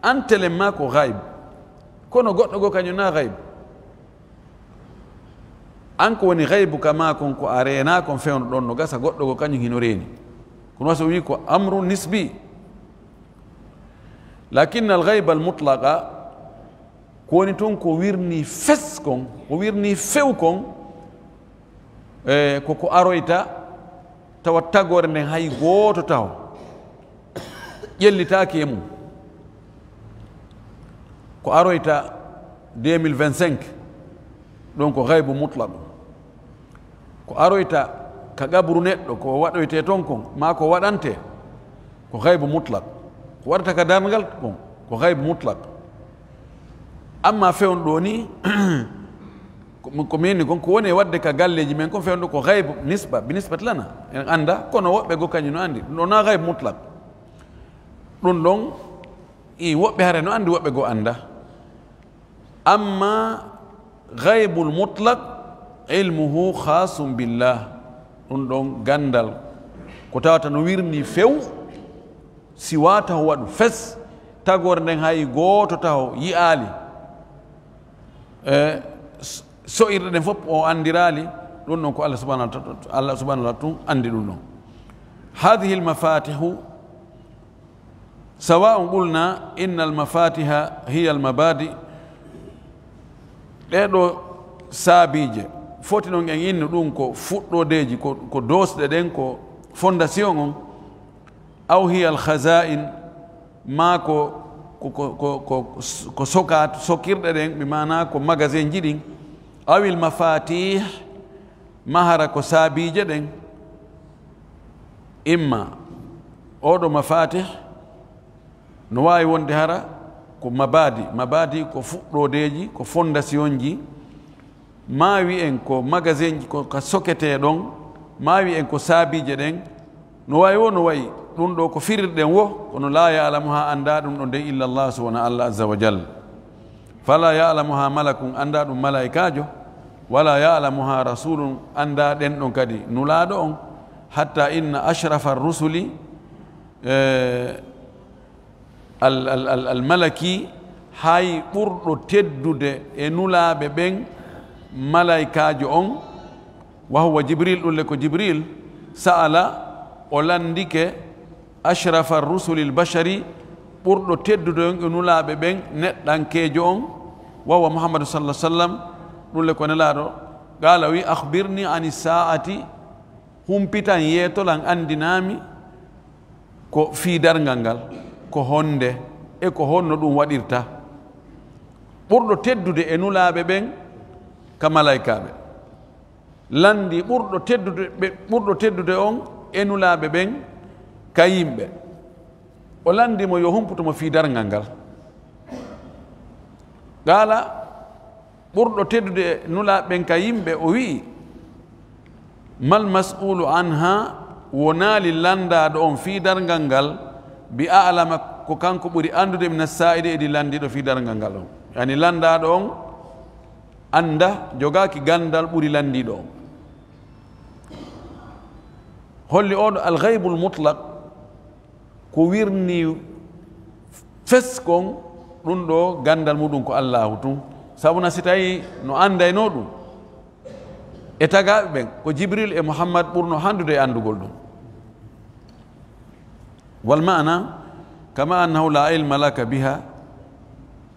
an telen ma ko ghaib kono goɗɗo go kañum na ghaib an ko woni ghaibu kama kon ko a rena kon fewno ɗon no gasa goɗɗo go kañum hino reeni كن واسويك أمر نسبي لكن الغيب المطلقة كونتون كويرني فسكم كويرني فوكم كوكو أرويتا توتاغور نهاي غوتو تاو يلي تاكي يمو كو أرويتا 2025 دونك غيب مطلق كو أرويتا كغابرو نيدو كو وادويتي تون كون ما كو وادانتي كو غيب مطلق كو وارتا كدانغال كون كو غيب مطلق اما فيون دوني ko meni gon ko woni wadde ka galleji men kon fewndo ko ghaib nisba بالنسبه لنا anda kono wobbe go kanyuno andi no na ghaib mutlaq ɗum ɗon i woɓɓe hare no andi woɓɓe go anda amma gaybul mutlaq ilmuhu khasum billah ɗum ɗon gandal ko tawata no wirni few si wata ho waɗu fes tagore nden hay gooto taw yi'aali so'irɗe ɗen fof o andirali ɗum ɗon ko Allah subhanahu wa ta'ala tun andi ɗum ɗon هذه المفاتيح سواء قلنا إن المفاتيح هي المبادئ ɗeɗo saabije foti noon en inno ɗum ko fuɗɗodeji ko dosɗe ɗen ko fondation on aw hiya alkhaza'in ma ko sokat sokirɗe ɗen ɓe mana ko magasin ji ɗin awil mafatih mahara ko saabije ɗen imma oɗo mafatih no wawi wonde hara ko mabadi ko fuɗɗodeji ko fondation ji ma wi en ko magasin ji ko sokete ɗon ma wi en ko saabije ɗen no wawi wo no wayi ɗum ɗo ko firirɗen wo kono la ya'lamuha anda ɗum ɗo nde illa Allah subhanahu Allah azza wa jalla fala ya'lamuha malakun anda ɗum malaikajo wala ya'lamuha rasulun anda ɗen ɗon kadi nulaɗo on hatta inna ashrafa rusuli almalaki hay ɓurɗo teddude e nulaɓe ɓen malaikajo on wa huwa jibril ɗum le ko jibril sa'ala o landike ashrafa rusuli lbashari ɓurɗo teddude on e nulaɓe ɓen neɗɗankejo on wa huwa muhammadu sallah sallam ɗum le ko nelaɗo qala wi akhbirni ani sa'ati humpitan yeetolan andinami ko fiidargal ngal ko honde e ko honno ɗum waɗirta ɓurɗo teddude e nulaɓe ɓen ka malaikaɓe landi ɓurɗo teddude on e nulaɓe ɓen ka yimɓe o landimo yo humputomo fiidargal ngal qala ɓurɗo teddude e nulaɓe ɓen ka yimɓe o wi'i mal mas'ulu anha wonali landaɗo on fiidargal ngal bi a'lama ko kanko ɓuri andude min as-sa'idi edi landiɗo fiidargal ngal on yani landaɗo on anda jogaki gandal ɓuri landiɗo on holli oɗo al-ghaybul mutlaq ko wirni fes kon ɗum ɗo gandal muɗum ko Allahu tun sabuna si tawi no andayno ɗum e tagaɓe ɓen ko jibril e muhammad ɓurno handude e andugol ɗum wal ma'na kama annahu la ilma laka biha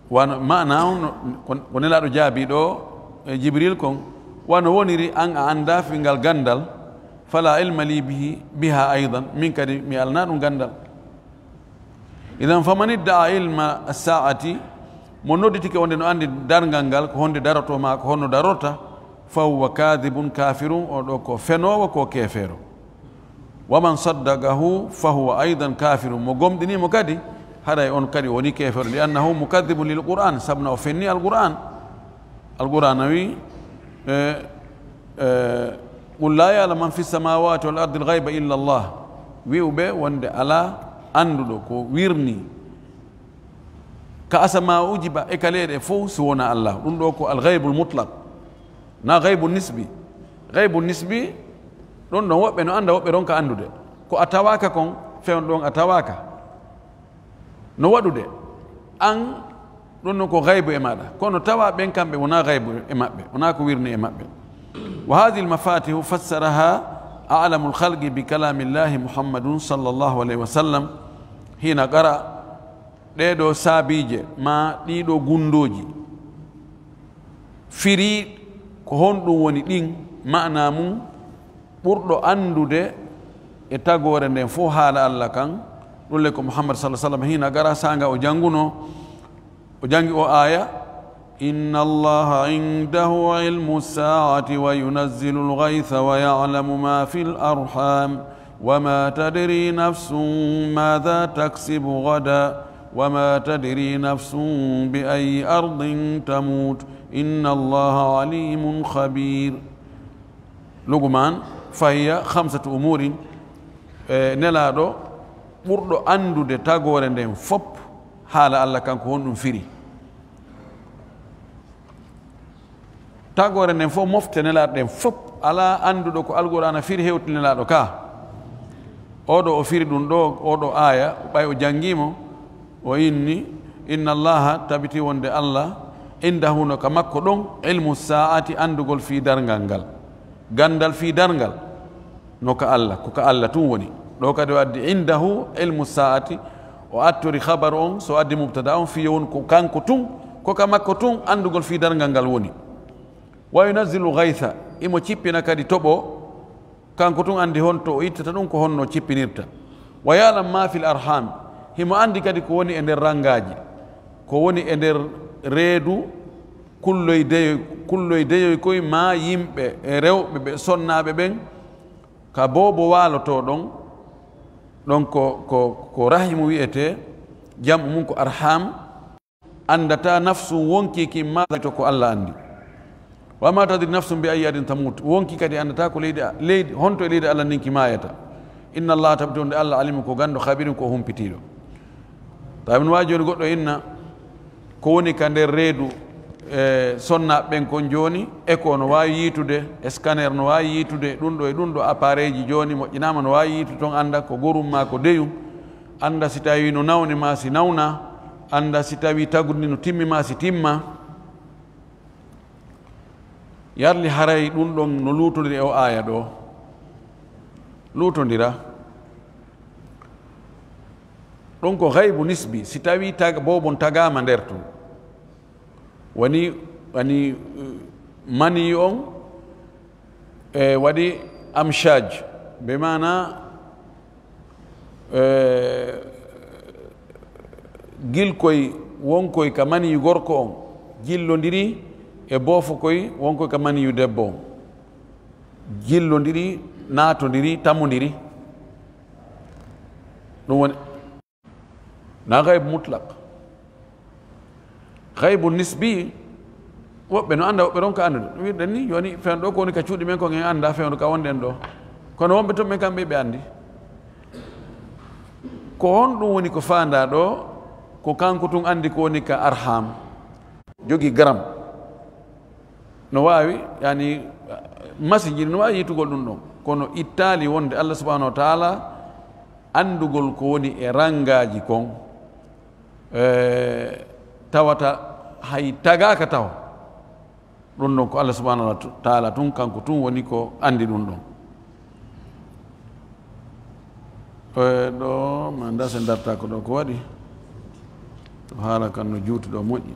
wano ma'na ko nelaɗo jaabi ɗo e jibril kon wano woniri an a anda fingal gandal fala ilma li biha aidan min kadi mi alna ɗum gandal idan faman idda'a ilma as-sa'ati mo nodditike wonde no andi dargal ngal ko honde daroto ma ko honno darota fahuwa kadibun kafirun oɗo ko fenowo ko kefero waman saddaqahu fahuwa aidan kafirun mo gomɗinimo kadi haɗay on kadi woni kefero li annahu mukadibun lil qur'an sabna o fenni alquran wi qul la ya'lamu man fi samawati wal ardi alghayba illa Allah wi'uɓe wonde ala anduɗo ko wirni ka asama uji ba e kaleɗe fof so wona Allah ɗum ɗo ko alghaybul mutlaq na gaybu nisbi ɗon ɗon woɓɓe no anda woɓɓe ɗon ka andude ko a tawaka kon fewn ɗon a tawaka no waɗude an ɗon ɗon ko gaybu e maɗa kono tawa ɓen kamɓe wona gaybu e maɓɓe wona ko wirni e maɓɓe wa hadi lmafatihu fassaraha a'lamu lhalqi bi kalamillahi muhammadun sallllahu alayhi wa sallam hina qara ɗeɗo saabije ma ɗiɗo gundoji firi ko honɗum woni ɗin ma'na mum ɓurɗo andude e tagore nden fof haala Allah kan ɗum le ko muhammad sallah sallam hina gara sanga o janguno o jangi o aya inna allaha indahu ilmu saati wa yunazzilu lgaytha wa ya'lamu ma fi larham wama tadri nafsun madha taksibu gada wama tadri nafsun bi ayi ardin tamut inna allaha alimun khabir Luqman fahiya khamsatu umurin nelaɗo ɓurɗo andude tagore nden fop haala Allah kanko honɗum firi tagore nden fof mofte nelaɗo ɗen fop ala anduɗo ko alqur'ana firi hewti nelaɗo ka oɗo o firi ɗum ɗo oɗo aya ɓay o jangimo o inni inna allaha tabiti wonde Allah indahu no ka makko ɗon ilmu saati andugol fi dargal ngal gandal fi dargal no ka Allah ko ka Allah tun woni ɗo kadi o addi indahu ilmu saati o attori habaru on so addi mubtada on fiye won ko kanko tun ko ka makko tun andugol fi dargal ngal woni wa yunazzilu gaytha imo cippina kadi toɓo kanko tun andi honto o ittata ɗum ko honno cippinirta wa yalam ma fil arham himo andi kadi ko woni e nder rangaji ko woni e nder reedu kulloydeyoy koye ma yimɓe e rewɓe ɓe sonnaɓe ɓen ka bobo waloto ɗon ɗon ko rahimu wiyete jamu mum ko arham andata nafsu wonkiki mato ko Allah andi wama tadri nafsum bi ayi adin tamut wonki kadi andata ko leydi honto e leydi Allah ninki mayata inna Allah tabti wonde Allah alimu ko gando khabirin ko humpitiɗo tamin wawi joni goɗɗo inna ko woni ka nder reedu sonnaɓe ɓen kon joni eko no wawi yiitude scanner no wawi yiitude ɗum ɗo e ɗum ɗo appareil ji joni moƴƴinama no wawi yiitude toon anda ko gorum ma ko deyum anda si tawi no nawni ma si nawna anda si tawi tagudi no timmi ma si timma yarli haray ɗum ɗon no lutodiri o aya ɗo lutodira ɗon ko haybu nisbi si tawi bobon tagama nder ton wani mani on e waɗi amshaj be mana gilkoy wonkoy ka maniyu gorko on jillodiri e boofo koy wonkoy ka maniyu debbo on jillodiri natodiri tammodiri ɗum woni na gaybe mutlaq gaybu nisbi woɓɓe no anda woɓɓe ɗon ka andude ɗum wiɗen ni joni fewn ɗo ko woni ka cuuɗi men ko en anda fewndu ka wonɗen ɗo kono wonɓe toon ɓen kamɓe ɓe andi ko honɗum woni ko fanda ɗo ko kanko tun andi ko woni ka arham jogi garam no wawi yani masiji no wawi yitugol ɗum ɗon kono ittali wonde Allah subhanahu wa taala andugol ko woni e rangaji kon tawata hay tagaka taw ɗum ɗon ko Allah subhanahu wa taala tun kanko tun woni ko andi ɗum ɗon ɗo ma nda se darta ko ɗo ko waɗi to haala kan no juuti ɗo moƴƴi